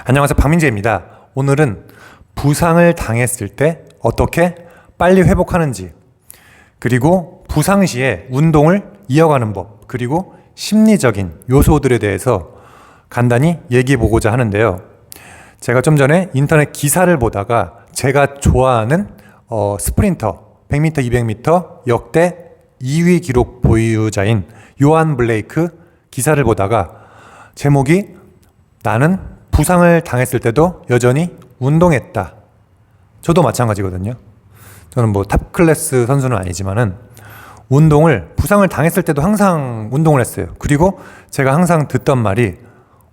안녕하세요. 박민재입니다. 오늘은 부상을 당했을 때 어떻게 빨리 회복하는지, 그리고 부상 시에 운동을 이어가는 법, 그리고 심리적인 요소들에 대해서 간단히 얘기해 보고자 하는데요. 제가 좀 전에 인터넷 기사를 보다가 제가 좋아하는 스프린터 100m, 200m 역대 2위 기록 보유자인 요한 블레이크 기사를 보다가 제목이 나는 부상을 당했을 때도 여전히 운동했다. 저도 마찬가지거든요. 저는 뭐 탑 클래스 선수는 아니지만은 부상을 당했을 때도 항상 운동을 했어요. 그리고 제가 항상 듣던 말이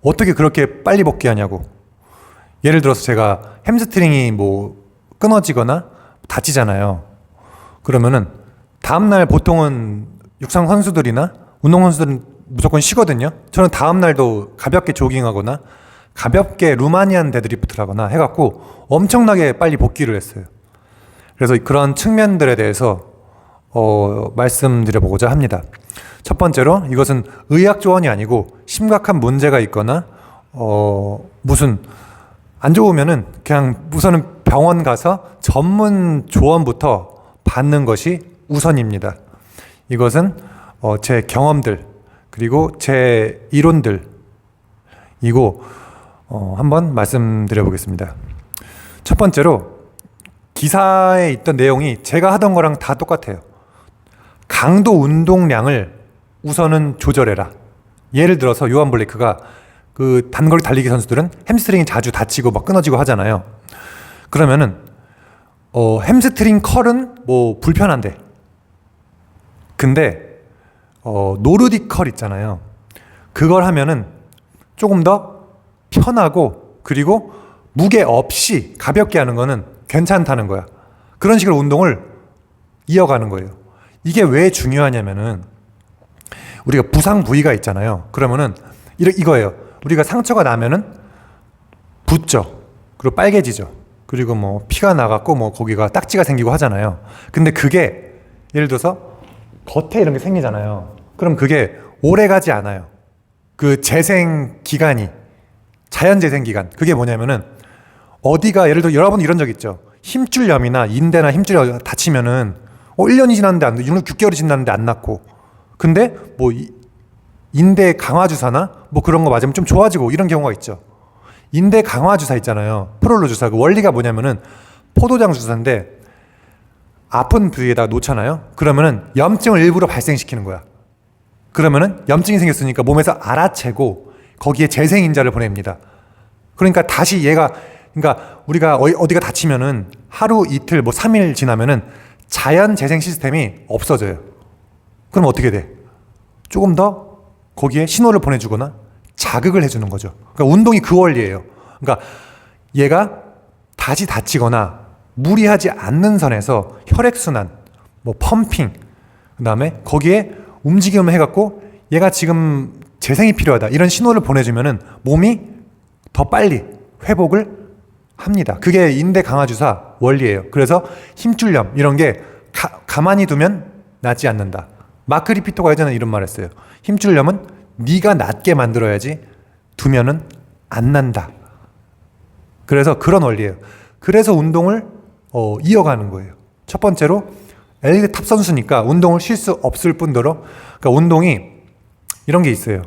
어떻게 그렇게 빨리 복귀하냐고. 예를 들어서 제가 햄스트링이 뭐 끊어지거나 다치잖아요. 그러면은 다음날 보통은 육상 선수들이나 운동 선수들은 무조건 쉬거든요. 저는 다음날도 가볍게 조깅하거나 가볍게 루마니안 데드리프트를 하거나 해갖고 엄청나게 빨리 복귀를 했어요. 그래서 그런 측면들에 대해서 말씀드려보고자 합니다. 첫 번째로 이것은 의학 조언이 아니고 심각한 문제가 있거나 무슨 안 좋으면은 그냥 우선은 병원 가서 전문 조언부터 받는 것이 우선입니다. 이것은 제 경험들 그리고 제 이론들이고 한번 말씀드려 보겠습니다. 첫 번째로 기사에 있던 내용이 제가 하던 거랑 다 똑같아요. 강도 운동량을 우선은 조절해라. 예를 들어서 요한 블레이크가 그 단거리 달리기 선수들은 햄스트링이 자주 다치고 막 끊어지고 하잖아요. 그러면은 햄스트링 컬은 뭐 불편한데, 근데 노르딕 컬 있잖아요. 그걸 하면은 조금 더 편하고 그리고 무게 없이 가볍게 하는 거는 괜찮다는 거야. 그런 식으로 운동을 이어가는 거예요. 이게 왜 중요하냐면은 우리가 부상 부위가 있잖아요. 그러면은 이거예요. 우리가 상처가 나면은 붓죠. 그리고 빨개지죠. 그리고 뭐 피가 나갔고 뭐 거기가 딱지가 생기고 하잖아요. 근데 그게 예를 들어서 겉에 이런 게 생기잖아요. 그럼 그게 오래 가지 않아요. 그 재생 기간이 자연 재생 기간. 그게 뭐냐면은 어디가 예를 들어 여러분 이런 적 있죠. 힘줄염이나 인대나 힘줄이 다치면은 1년이 지났는데 안 돼. 6개월이 지났는데 안 낫고. 근데 뭐 인대 강화 주사나 뭐 그런 거 맞으면 좀 좋아지고 이런 경우가 있죠. 인대 강화 주사 있잖아요. 프롤로 주사. 그 원리가 뭐냐면은 포도당 주사인데 아픈 부위에다 놓잖아요. 그러면은 염증을 일부러 발생시키는 거야. 그러면은 염증이 생겼으니까 몸에서 알아채고 거기에 재생인자를 보냅니다. 그러니까 다시 그러니까 우리가 어디가 다치면은 하루 이틀 뭐 3일 지나면은 자연 재생 시스템이 없어져요. 그럼 어떻게 돼? 조금 더 거기에 신호를 보내주거나 자극을 해주는 거죠. 그러니까 운동이 그 원리예요. 그러니까 얘가 다시 다치거나 무리하지 않는 선에서 혈액순환, 뭐 펌핑, 그 다음에 거기에 움직임을 해갖고 얘가 지금 재생이 필요하다 이런 신호를 보내주면은 몸이 더 빨리 회복을 합니다. 그게 인대 강화 주사 원리예요. 그래서 힘줄염 이런 게 가만히 두면 낫지 않는다. 마크 리피토가 예전에 이런 말 했어요. 힘줄염은 네가 낫게 만들어야지 두면은 안 난다. 그래서 그런 원리예요. 그래서 운동을 이어가는 거예요. 첫 번째로 엘리트 탑 선수니까 운동을 쉴 수 없을 뿐더러 그러니까 운동이 이런 게 있어요.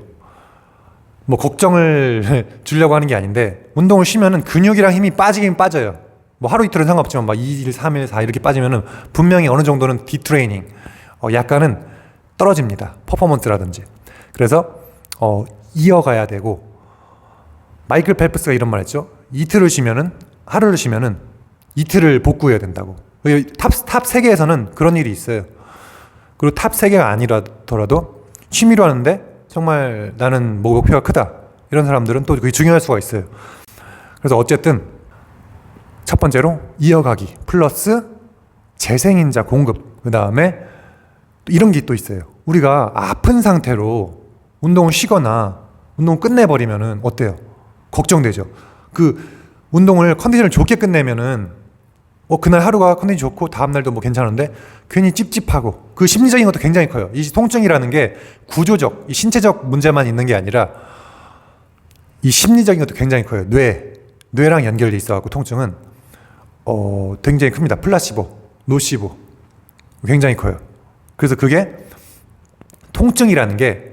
뭐 걱정을 주려고 하는 게 아닌데 운동을 쉬면은 근육이랑 힘이 빠지긴 빠져요. 뭐 하루 이틀은 상관없지만 막 2일, 3일, 4일 이렇게 빠지면은 분명히 어느 정도는 디트레이닝, 약간은 떨어집니다. 퍼포먼스라든지. 그래서 이어가야 되고 마이클 펠프스가 이런 말 했죠. 하루를 쉬면은 이틀을 복구해야 된다고. 탑 세계에서는 그런 일이 있어요. 그리고 탑 세계가 아니라더라도 취미로 하는데 정말 나는 뭐 목표가 크다 이런 사람들은 또 그게 중요할 수가 있어요. 그래서 어쨌든 첫 번째로 이어가기 플러스 재생인자 공급, 그 다음에 이런 게 또 있어요. 우리가 아픈 상태로 운동을 쉬거나 운동을 끝내버리면은 어때요? 걱정되죠. 그 운동을 컨디션을 좋게 끝내면은 그날 하루가 컨디션이 좋고 다음날도 뭐 괜찮은데 괜히 찝찝하고 그 심리적인 것도 굉장히 커요. 이 통증이라는 게 구조적, 이 신체적 문제만 있는 게 아니라 이 심리적인 것도 굉장히 커요. 뇌랑 연결돼 있어갖고 통증은 굉장히 큽니다. 플라시보, 노시보 굉장히 커요. 그래서 그게 통증이라는 게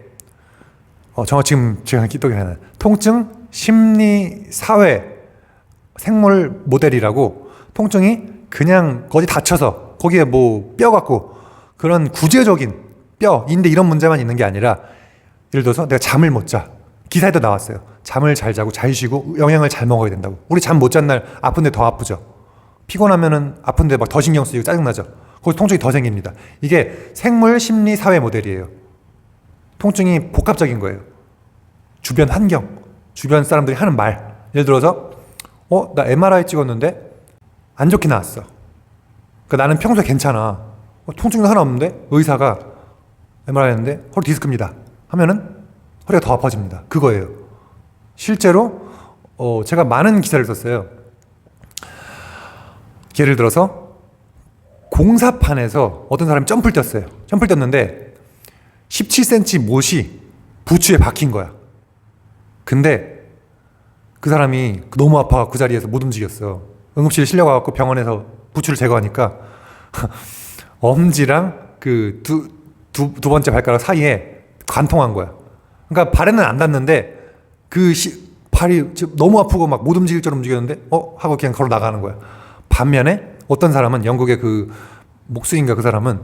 지금 제가 기억이 나요. 통증 심리 사회 생물 모델이라고 통증이 그냥 어디 다쳐서 거기에 뭐 뼈 갖고 그런 구체적인 뼈, 인대 이런 문제만 있는 게 아니라 예를 들어서 내가 잠을 못 자. 기사에도 나왔어요. 잠을 잘 자고 잘 쉬고 영양을 잘 먹어야 된다고. 우리 잠 못 잔 날 아픈데 더 아프죠. 피곤하면은 아픈데 막 더 신경 쓰이고 짜증나죠. 거기서 통증이 더 생깁니다. 이게 생물 심리 사회 모델이에요. 통증이 복합적인 거예요. 주변 환경, 주변 사람들이 하는 말. 예를 들어서 나 MRI 찍었는데 안 좋게 나왔어. 그러니까 나는 평소에 괜찮아. 통증도 하나 없는데 의사가 MRI 했는데 허리 디스크입니다 하면은 허리가 더 아파집니다. 그거예요. 실제로 제가 많은 기사를 썼어요. 예를 들어서 공사판에서 어떤 사람이 점프를 뛰었어요. 점프를 뛰었는데 17cm 못이 부추에 박힌 거야. 근데 그 사람이 너무 아파 그 자리에서 못 움직였어. 응급실에 실려가갖고 병원에서 부추를 제거하니까 엄지랑 그 두 번째 발가락 사이에 관통한 거야. 그러니까 발에는 안 닿는데 발이 너무 아프고 막 못 움직일 줄 움직였는데 하고 그냥 걸어 나가는 거야. 반면에 어떤 사람은 영국의 그 목수인가 그 사람은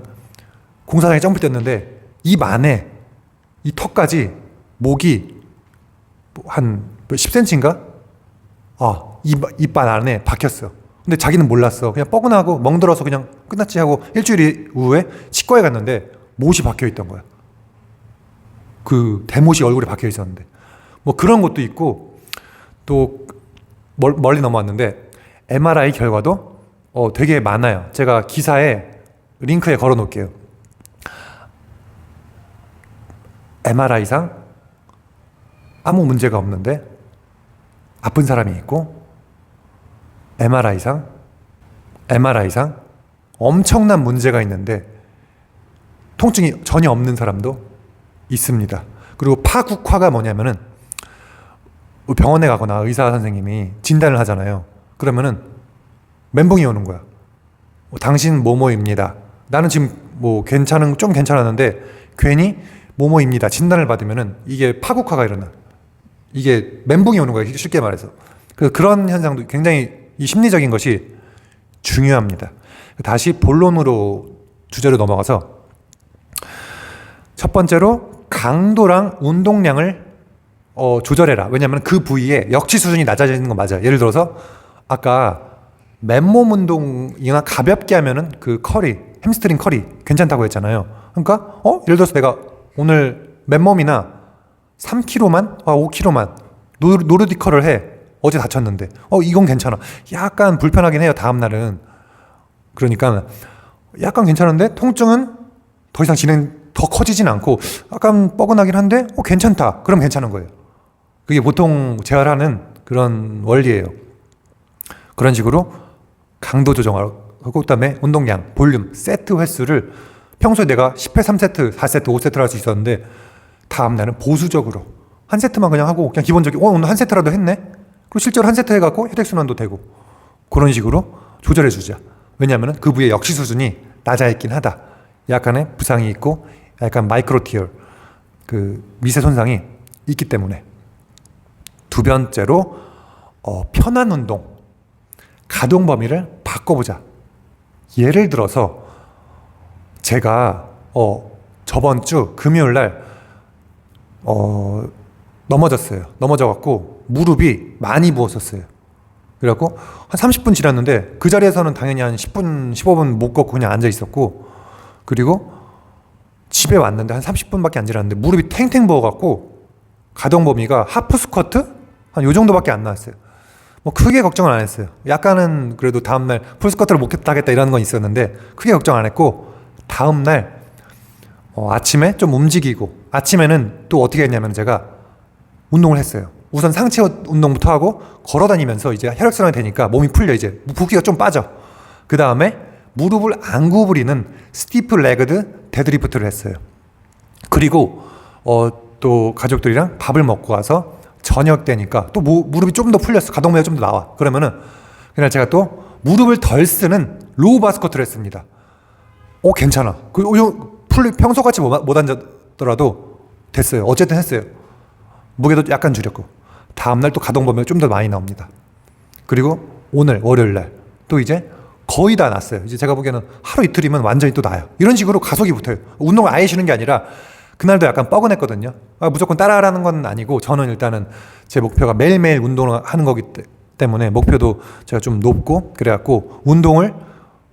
공사장에 점프 뛰었는데 입 안에 이 턱까지 목이 한 10cm인가? 입안 안에 박혔어. 근데 자기는 몰랐어. 그냥 뻐근하고 멍들어서 그냥 끝났지 하고 일주일 후에 치과에 갔는데 못이 박혀 있던 거야. 그 대못이 얼굴에 박혀 있었는데 뭐 그런 것도 있고 또 멀리 넘어왔는데 MRI 결과도 되게 많아요. 제가 기사에 링크에 걸어 놓을게요. MRI상 아무 문제가 없는데 아픈 사람이 있고 MRI상 엄청난 문제가 있는데 통증이 전혀 없는 사람도 있습니다. 그리고 파국화가 뭐냐면은 병원에 가거나 의사 선생님이 진단을 하잖아요. 그러면은 멘붕이 오는 거야. 당신 뭐뭐입니다. 나는 지금 좀 괜찮았는데 괜히 뭐뭐입니다. 진단을 받으면은 이게 파국화가 일어나. 이게 멘붕이 오는 거예요. 쉽게 말해서. 그런 현상도 굉장히 이 심리적인 것이 중요합니다. 다시 본론으로 주제로 넘어가서 첫 번째로 강도랑 운동량을 조절해라. 왜냐하면 그 부위에 역치 수준이 낮아지는 건 맞아요. 예를 들어서 아까 맨몸 운동이나 가볍게 하면은 그 커리, 햄스트링 커리 괜찮다고 했잖아요. 그러니까 예를 들어서 내가 오늘 맨몸이나 3kg만, 5kg만 노르딕 컬을 해. 어제 다쳤는데 이건 괜찮아. 약간 불편하긴 해요. 다음 날은. 그러니까 약간 괜찮은데 통증은 더 이상 더 커지진 않고 약간 뻐근하긴 한데 괜찮다. 그럼 괜찮은 거예요. 그게 보통 재활하는 그런 원리예요. 그런 식으로 강도 조정하고 그다음에 운동량, 볼륨, 세트 횟수를 평소에 내가 10회 3세트, 4세트, 5세트를 할 수 있었는데 다음 날은 보수적으로 한 세트만 그냥 하고 그냥 기본적인 오늘 한 세트라도 했네? 그리고 실제로 한 세트 해갖고 혈액순환도 되고 그런 식으로 조절해주자. 왜냐하면 그 부위의 역시 수준이 낮아있긴 하다. 약간의 부상이 있고 약간 마이크로티얼 그 미세 손상이 있기 때문에. 두 번째로 편한 운동 가동 범위를 바꿔보자. 예를 들어서 제가 저번 주 금요일 날 넘어져갖고 무릎이 많이 부었었어요. 그래갖고 한 30분 지났는데 그 자리에서는 당연히 한 10분, 15분 못 걷고 그냥 앉아 있었고 그리고 집에 왔는데 한 30분밖에 안 지났는데 무릎이 탱탱 부어갖고 가동 범위가 하프 스쿼트? 한 요 정도밖에 안 나왔어요. 뭐 크게 걱정은 안 했어요. 약간은 그래도 다음날 풀 스쿼트를 못 하겠다 이런 건 있었는데 크게 걱정 안 했고 다음날 아침에 좀 움직이고 아침에는 또 어떻게 했냐면 제가 운동을 했어요. 우선 상체 운동부터 하고 걸어다니면서 이제 혈액순환이 되니까 몸이 풀려 이제 붓기가 좀 빠져. 그 다음에 무릎을 안 구부리는 스티프 레그드 데드리프트를 했어요. 그리고 또 가족들이랑 밥을 먹고 와서 저녁 때니까 또 무릎이 좀 더 풀렸어. 가동범위가 좀 더 나와. 그러면은 그날 제가 또 무릎을 덜 쓰는 로우 바 스쿼트를 했습니다. 괜찮아. 평소같이 못 앉았더라도 됐어요. 어쨌든 했어요. 무게도 약간 줄였고 다음날 또 가동범위가 좀 더 많이 나옵니다. 그리고 오늘 월요일날 또 이제 거의 다 났어요. 이제 제가 보기에는 하루 이틀이면 완전히 또 나요. 이런 식으로 가속이 붙어요. 운동을 아예 쉬는 게 아니라 그날도 약간 뻐근했거든요. 무조건 따라하라는 건 아니고 저는 일단은 제 목표가 매일매일 운동을 하는 거기 때문에 목표도 제가 좀 높고 그래갖고 운동을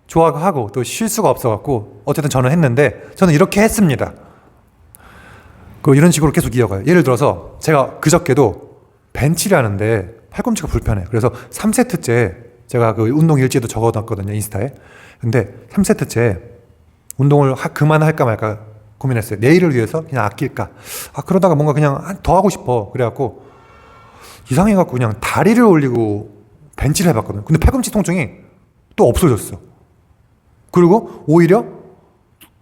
좋아하고 또 쉴 수가 없어갖고 어쨌든 저는 했는데 저는 이렇게 했습니다. 이런 식으로 계속 이어가요. 예를 들어서 제가 그저께도 벤치를 하는데 팔꿈치가 불편해요. 그래서 3세트째 제가 그 운동 일지도 적어놨거든요, 인스타에. 근데 3세트째 운동을 그만할까 말까 고민했어요. 내일을 위해서 그냥 아낄까. 그러다가 뭔가 그냥 더 하고 싶어. 그래갖고 이상해갖고 그냥 다리를 올리고 벤치를 해봤거든요. 근데 팔꿈치 통증이 또 없어졌어. 그리고 오히려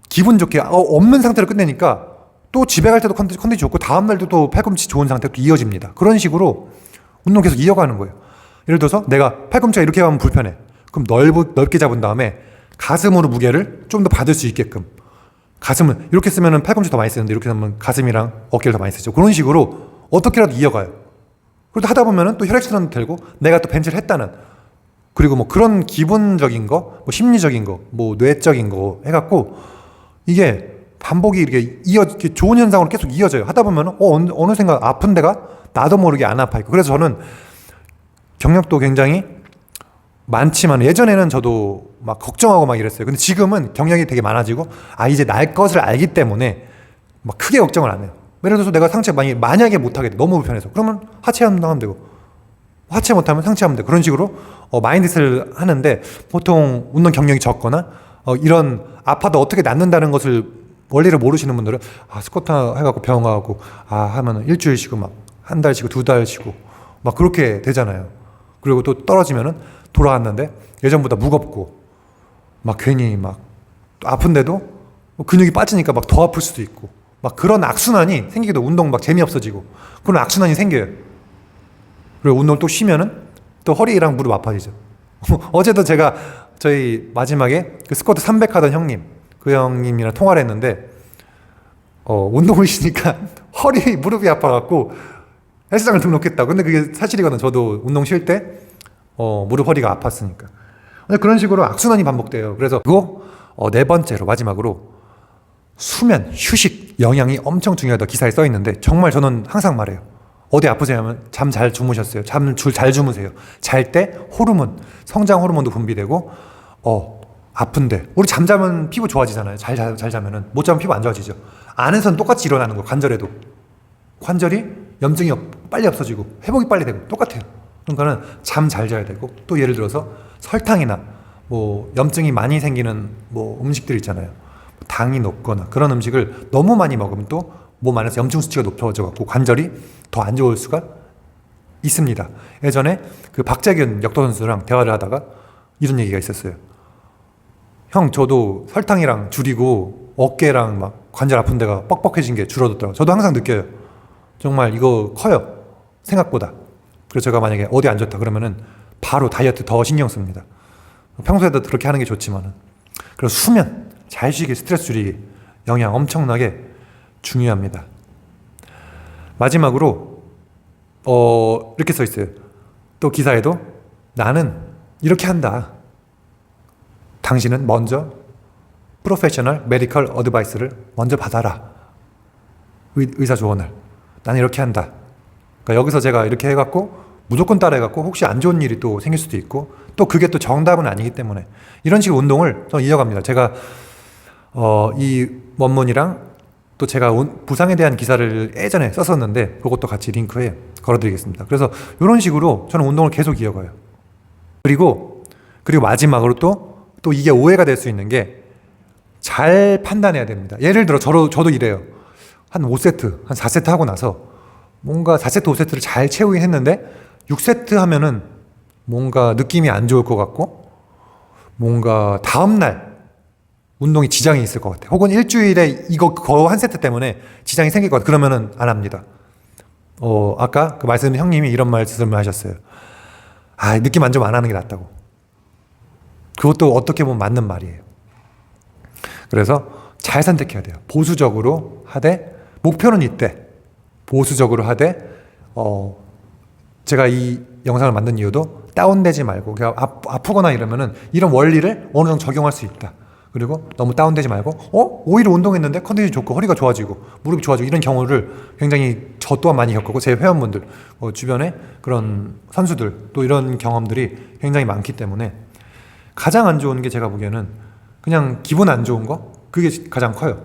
기분 좋게 없는 상태로 끝내니까 또 집에 갈 때도 컨디션 좋고 다음날도 또 팔꿈치 좋은 상태로 이어집니다. 그런 식으로 운동 계속 이어가는 거예요. 예를 들어서 내가 팔꿈치가 이렇게 하면 불편해. 그럼 넓게 잡은 다음에 가슴으로 무게를 좀 더 받을 수 있게끔. 가슴은 이렇게 쓰면 팔꿈치 더 많이 쓰는데 이렇게 하면 가슴이랑 어깨를 더 많이 쓰죠. 그런 식으로 어떻게라도 이어가요. 그래도 하다 보면은 또 혈액순환도 되고 내가 또 벤치를 했다는, 그리고 뭐 그런 기분적인 거, 뭐 심리적인 거, 뭐 뇌적인 거 해갖고 이게 반복이 이렇게 좋은 현상으로 계속 이어져요. 하다 보면 어느샌가 아픈 데가 나도 모르게 안 아파요. 그래서 저는 경력도 굉장히 많지만 예전에는 저도 막 걱정하고 막 이랬어요. 근데 지금은 경력이 되게 많아지고 이제 날 것을 알기 때문에 막 크게 걱정을 안 해요. 예를 들어서 내가 상체 만약에 못하게 돼. 너무 불편해서. 그러면 하체 운동하면 되고, 하체 못하면 상체 하면 되고, 그런 식으로 마인드셋을 하는데, 보통 운동 경력이 적거나 이런 아파도 어떻게 낫는다는 것을 원리를 모르시는 분들은 스쿼트 해갖고 병원 가고 하면 일주일 쉬고 막 한 달 쉬고 두 달 쉬고 막 그렇게 되잖아요. 그리고 또 떨어지면은 돌아왔는데 예전보다 무겁고 막 괜히 막 아픈데도 근육이 빠지니까 막 더 아플 수도 있고 막 그런 악순환이 생기기도, 운동 막 재미없어지고 그런 악순환이 생겨요. 그리고 운동을 또 쉬면은 또 허리랑 무릎 아파지죠. 어제도 제가 저희 마지막에 그 스쿼트 300 하던 형님, 그 형님이랑 통화를 했는데 운동을 쉬니까 무릎이 아파갖고 헬스장을 등록했다. 근데 그게 사실이거든. 저도 운동 쉴 때 무릎 허리가 아팠으니까. 그런 식으로 악순환이 반복돼요. 그래서 그리고 네 번째로 마지막으로 수면, 휴식, 영양이 엄청 중요하다 기사에 써 있는데 정말 저는 항상 말해요. 어디 아프세요 하면 잠 잘 주무셨어요? 잘 주무세요. 잘 때 호르몬, 성장 호르몬도 분비되고 아픈데 우리 잠자면 피부 좋아지잖아요. 잘 자면은. 못 자면 피부 안 좋아지죠. 안에서는 똑같이 일어나는 거예요. 관절에도. 관절이 염증이 빨리 없어지고 회복이 빨리 되고 똑같아요. 그러니까는 잠 잘 자야 되고, 또 예를 들어서 설탕이나 뭐 염증이 많이 생기는 뭐 음식들 있잖아요. 당이 높거나 그런 음식을 너무 많이 먹으면 또 몸 안에서 염증 수치가 높아져 갖고 관절이 더 안 좋을 수가 있습니다. 예전에 그 박재균 역도 선수랑 대화를 하다가 이런 얘기가 있었어요. 형, 저도 설탕이랑 줄이고 어깨랑 막 관절 아픈 데가 뻑뻑해진 게 줄어들더라고요. 저도 항상 느껴요. 정말 이거 커요. 생각보다. 그래서 제가 만약에 어디 안 좋다 그러면은 바로 다이어트 더 신경 씁니다. 평소에도 그렇게 하는 게 좋지만은. 그래서 수면, 잘 쉬기, 스트레스 줄이기, 영양 엄청나게 중요합니다. 마지막으로 이렇게 써 있어요. 또 기사에도 나는 이렇게 한다. 당신은 먼저 프로페셔널 메디컬 어드바이스를 먼저 받아라. 의사 조언을. 나는 이렇게 한다. 그러니까 여기서 제가 이렇게 해갖고 무조건 따라해갖고 혹시 안 좋은 일이 또 생길 수도 있고, 또 그게 또 정답은 아니기 때문에 이런 식의 운동을 저는 이어갑니다. 제가 이 원문이랑 또 제가 부상에 대한 기사를 예전에 썼었는데 그것도 같이 링크에 걸어드리겠습니다. 그래서 이런 식으로 저는 운동을 계속 이어가요. 그리고 마지막으로 또 이게 오해가 될 수 있는 게 잘 판단해야 됩니다. 예를 들어 저도 이래요. 한 5세트, 한 4세트 하고 나서 뭔가 4세트, 5세트를 잘 채우긴 했는데 6세트 하면은 뭔가 느낌이 안 좋을 것 같고 뭔가 다음날 운동에 지장이 있을 것 같아요. 혹은 일주일에 이거 한 세트 때문에 지장이 생길 것 같아요. 그러면은 안 합니다. 아까 그 말씀 형님이 이런 말씀을 하셨어요. 아, 느낌 안 좋으면 안 하는 게 낫다고. 그것도 어떻게 보면 맞는 말이에요. 그래서 잘 선택해야 돼요. 보수적으로 하되, 목표는 이때. 보수적으로 하되, 제가 이 영상을 만든 이유도 다운되지 말고, 그냥 아프거나 이러면은 이런 원리를 어느 정도 적용할 수 있다. 그리고 너무 다운되지 말고, 오히려 운동했는데 컨디션이 좋고 허리가 좋아지고 무릎이 좋아지고 이런 경우를 굉장히 저 또한 많이 겪었고, 제 회원분들, 주변에 그런 선수들 또 이런 경험들이 굉장히 많기 때문에 가장 안 좋은 게 제가 보기에는 그냥 기분 안 좋은 거, 그게 가장 커요.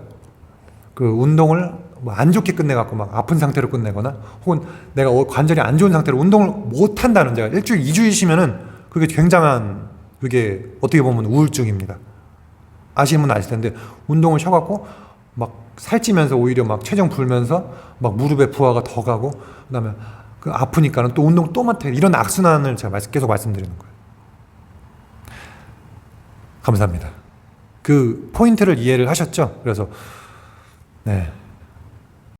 그 운동을 뭐 안 좋게 끝내갖고 막 아픈 상태로 끝내거나, 혹은 내가 관절이 안 좋은 상태로 운동을 못 한다는, 제가 일주일, 2주일 쉬면은 그게 굉장한, 그게 어떻게 보면 우울증입니다. 아시는 분 아실 텐데, 운동을 쉬어갖고 막 살찌면서 오히려 막 체중 불면서 막 무릎에 부하가 더 가고, 그 다음에 그 아프니까는 또 운동 또 못해. 이런 악순환을 제가 계속 말씀드리는 거예요. 감사합니다. 그 포인트를 이해를 하셨죠? 그래서 네.